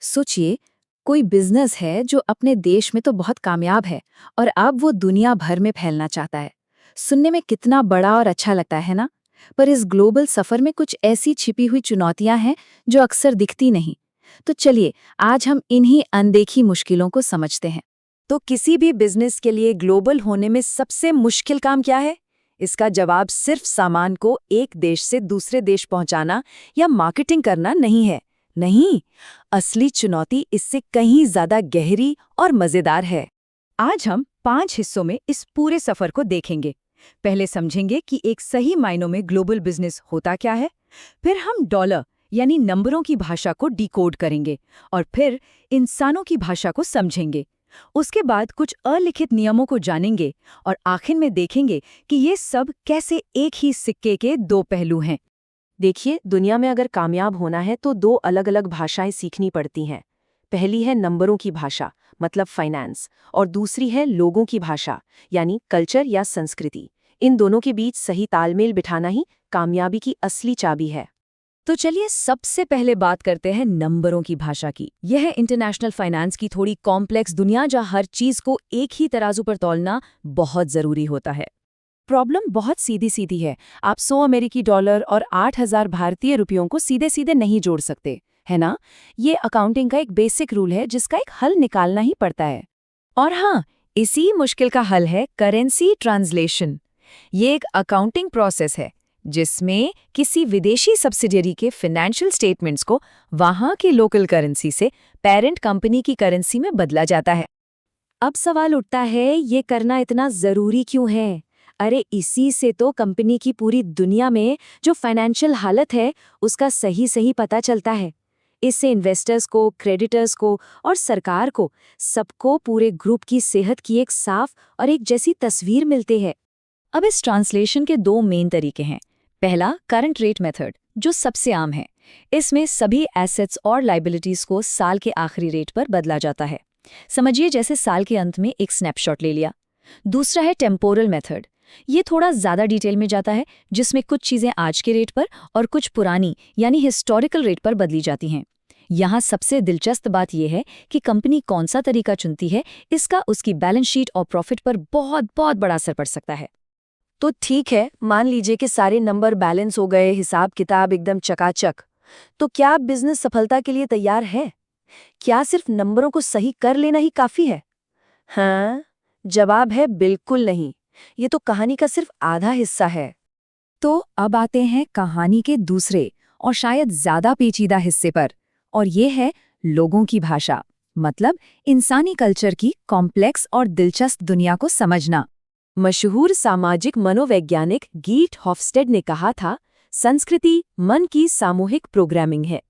सोचिए, कोई बिजनेस है जो अपने देश में तो बहुत कामयाब है और अब वो दुनिया भर में फैलना चाहता है। सुनने में कितना बड़ा और अच्छा लगता है ना? पर इस ग्लोबल सफर में कुछ ऐसी छिपी हुई चुनौतियां हैं जो अक्सर दिखती नहीं। तो चलिए, आज हम इन्हीं अनदेखी मुश्किलों को समझते हैं। तो किसी भी बिजनेस के लिए ग्लोबल होने में सबसे मुश्किल काम क्या है? इसका जवाब सिर्फ सामान को एक देश से दूसरे देश पहुंचाना या मार्केटिंग करना नहीं है। नहीं, असली चुनौती इससे कहीं ज्यादा गहरी और मजेदार है। आज हम 5 हिस्सों में इस पूरे सफर को देखेंगे। पहले समझेंगे कि एक सही मायनों में ग्लोबल बिजनेस होता क्या है। फिर हम डॉलर यानी नंबरों की भाषा को डिकोड करेंगे और फिर इंसानों की भाषा को समझेंगे। उसके बाद कुछ अलिखित नियमों को जानेंगे और आखिर में देखेंगे कि ये सब कैसे एक ही सिक्के के दो पहलू हैं। देखिए, दुनिया में अगर कामयाब होना है तो दो अलग अलग भाषाएं सीखनी पड़ती हैं। पहली है नंबरों की भाषा, मतलब फाइनेंस, और दूसरी है लोगों की भाषा, यानी कल्चर या संस्कृति। इन दोनों के बीच सही तालमेल बिठाना ही कामयाबी की असली चाबी है। तो चलिए सबसे पहले बात करते हैं नंबरों की भाषा की। यह है इंटरनेशनल फाइनेंस की थोड़ी कॉम्प्लेक्स दुनिया जहाँ हर चीज को एक ही तराजू पर तौलना बहुत जरूरी होता है। प्रॉब्लम बहुत सीधी सीधी है। आप 100 अमेरिकी डॉलर और 8,000 भारतीय रुपयों को सीधे सीधे नहीं जोड़ सकते, है ना? ये अकाउंटिंग का एक बेसिक रूल है जिसका एक हल निकालना ही पड़ता है। और हाँ, इसी मुश्किल का हल है करेंसी ट्रांसलेशन। ये एक अकाउंटिंग प्रोसेस है जिसमें किसी विदेशी सब्सिडियरी के फाइनेंशियल स्टेटमेंट्स को वहां की लोकल करेंसी से पेरेंट कंपनी की करेंसी में बदला जाता है। अब सवाल उठता है, ये करना इतना जरूरी क्यों है? अरे इसी से तो कंपनी की पूरी दुनिया में जो फाइनेंशियल हालत है उसका सही सही पता चलता है। इससे इन्वेस्टर्स को, क्रेडिटर्स को और सरकार को, सबको पूरे ग्रुप की सेहत की एक साफ और एक जैसी तस्वीर मिलती है। अब इस ट्रांसलेशन के दो मेन तरीके हैं। पहला, करंट रेट मेथड, जो सबसे आम है। इसमें सभी एसेट्स और लाइबिलिटीज को साल के आखिरी रेट पर बदला जाता है। समझिए जैसे साल के अंत में एक स्नैपशॉट ले लिया। दूसरा है टेम्पोरल मेथड। ये थोड़ा ज्यादा डिटेल में जाता है, जिसमें कुछ चीजें आज के रेट पर और कुछ पुरानी यानी हिस्टोरिकल रेट पर बदली जाती हैं। यहाँ सबसे दिलचस्प बात यह है कि कंपनी कौन सा तरीका चुनती है, इसका उसकी बैलेंस शीट और प्रॉफिट पर बहुत बहुत बड़ा असर पड़ सकता है। तो ठीक है, मान लीजिए कि सारे नंबर बैलेंस हो गए, हिसाब किताब एकदम चकाचक। तो क्या बिजनेस सफलता के लिए तैयार है? क्या सिर्फ नंबरों को सही कर लेना ही काफी है? हाँ, जवाब है बिल्कुल नहीं। ये तो कहानी का सिर्फ आधा हिस्सा है। तो अब आते हैं कहानी के दूसरे और शायद ज्यादा पेचीदा हिस्से पर, और ये है लोगों की भाषा, मतलब इंसानी कल्चर की कॉम्प्लेक्स और दिलचस्प दुनिया को समझना। मशहूर सामाजिक मनोवैज्ञानिक गीट हॉफस्टेड ने कहा था, संस्कृति मन की सामूहिक प्रोग्रामिंग है।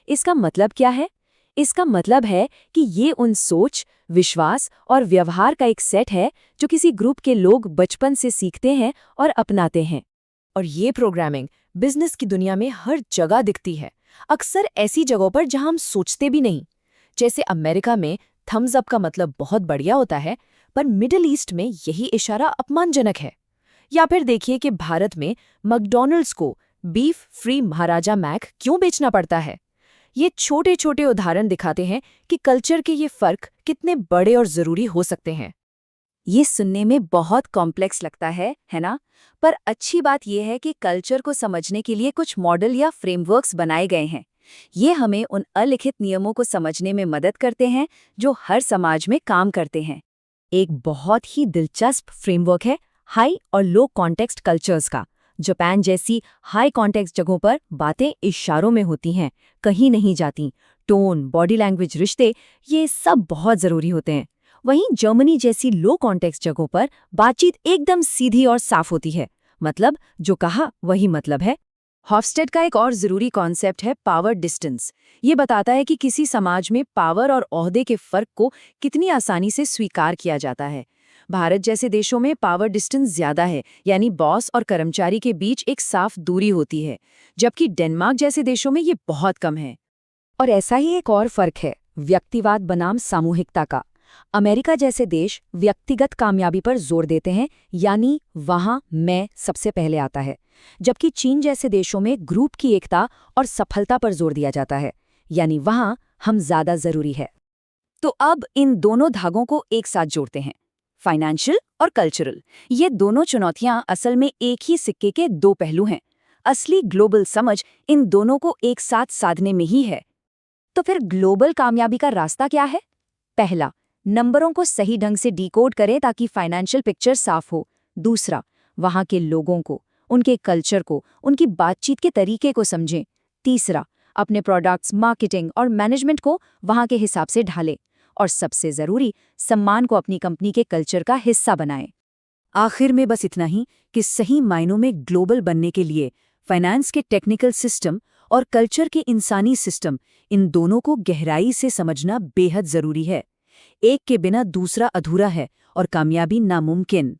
इसका मतलब क्या है? इसका मतलब है कि ये उन सोच, विश्वास और व्यवहार का एक सेट है जो किसी ग्रुप के लोग बचपन से सीखते हैं और अपनाते हैं। और ये प्रोग्रामिंग बिजनेस की दुनिया में हर जगह दिखती है, अक्सर ऐसी जगहों पर जहां हम सोचते भी नहीं। जैसे अमेरिका में थम्स अप का मतलब बहुत बढ़िया होता है, पर मिडिल ईस्ट में यही इशारा अपमानजनक है। या फिर देखिए कि भारत में मैकडॉनल्ड्स को बीफ फ्री महाराजा मैक क्यों बेचना पड़ता है। ये छोटे छोटे उदाहरण दिखाते हैं कि कल्चर के ये फर्क कितने बड़े और जरूरी हो सकते हैं। ये सुनने में बहुत कॉम्प्लेक्स लगता है ना? पर अच्छी बात यह है कि कल्चर को समझने के लिए कुछ मॉडल या फ्रेमवर्क्स बनाए गए हैं। ये हमें उन अलिखित नियमों को समझने में मदद करते हैं जो हर समाज में काम करते हैं। एक बहुत ही दिलचस्प फ्रेमवर्क है हाई और लो कॉन्टेक्स्ट कल्चर्स का। जापान जैसी हाई कॉन्टेक्स्ट जगहों पर बातें इशारों में होती हैं, कहीं नहीं जाती। टोन, बॉडी लैंग्वेज, रिश्ते, ये सब बहुत ज़रूरी होते हैं। वहीं जर्मनी जैसी लो कॉन्टेक्स्ट जगहों पर बातचीत एकदम सीधी और साफ होती है, मतलब जो कहा वही मतलब है। हॉफस्टेड का एक और जरूरी कॉन्सेप्ट है पावर डिस्टेंस। ये बताता है कि किसी समाज में पावर और ओहदे के फर्क को कितनी आसानी से स्वीकार किया जाता है। भारत जैसे देशों में पावर डिस्टेंस ज्यादा है, यानी बॉस और कर्मचारी के बीच एक साफ दूरी होती है, जबकि डेनमार्क जैसे देशों में ये बहुत कम है। और ऐसा ही एक और फर्क है व्यक्तिवाद बनाम सामूहिकता का। अमेरिका जैसे देश व्यक्तिगत कामयाबी पर जोर देते हैं, यानी वहां मैं सबसे पहले आता है, जबकि चीन जैसे देशों में ग्रुप की एकता और सफलता पर जोर दिया जाता है, यानी वहां हम ज़्यादा ज़रूरी है। तो अब इन दोनों धागों को एक साथ जोड़ते हैं, फाइनेंशियल और कल्चरल। ये दोनों चुनौतियां असल में एक ही सिक्के के दो पहलू हैं। असली ग्लोबल समझ इन दोनों को एक साथ साधने में ही है। तो फिर ग्लोबल कामयाबी का रास्ता क्या है? पहला, नंबरों को सही ढंग से डिकोड करें ताकि फाइनेंशियल पिक्चर साफ हो। दूसरा, वहां के लोगों को, उनके कल्चर को, उनकी बातचीत के तरीके को समझें। तीसरा, अपने प्रोडक्ट्स, मार्केटिंग और मैनेजमेंट को वहां के हिसाब से ढालें। और सबसे जरूरी, सम्मान को अपनी कंपनी के कल्चर का हिस्सा बनाएं। आखिर में बस इतना ही कि सही मायनों में ग्लोबल बनने के लिए फाइनेंस के टेक्निकल सिस्टम और कल्चर के इंसानी सिस्टम, इन दोनों को गहराई से समझना बेहद जरूरी है। एक के बिना दूसरा अधूरा है और कामयाबी नामुमकिन।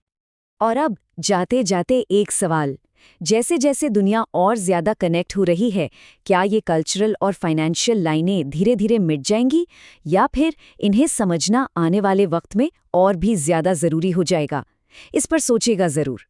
और अब जाते जाते एक सवाल, जैसे जैसे दुनिया और ज्यादा कनेक्ट हो रही है, क्या ये कल्चरल और फाइनेंशियल लाइनें धीरे धीरे मिट जाएंगी, या फिर इन्हें समझना आने वाले वक्त में और भी ज्यादा जरूरी हो जाएगा? इस पर सोचेगा जरूर।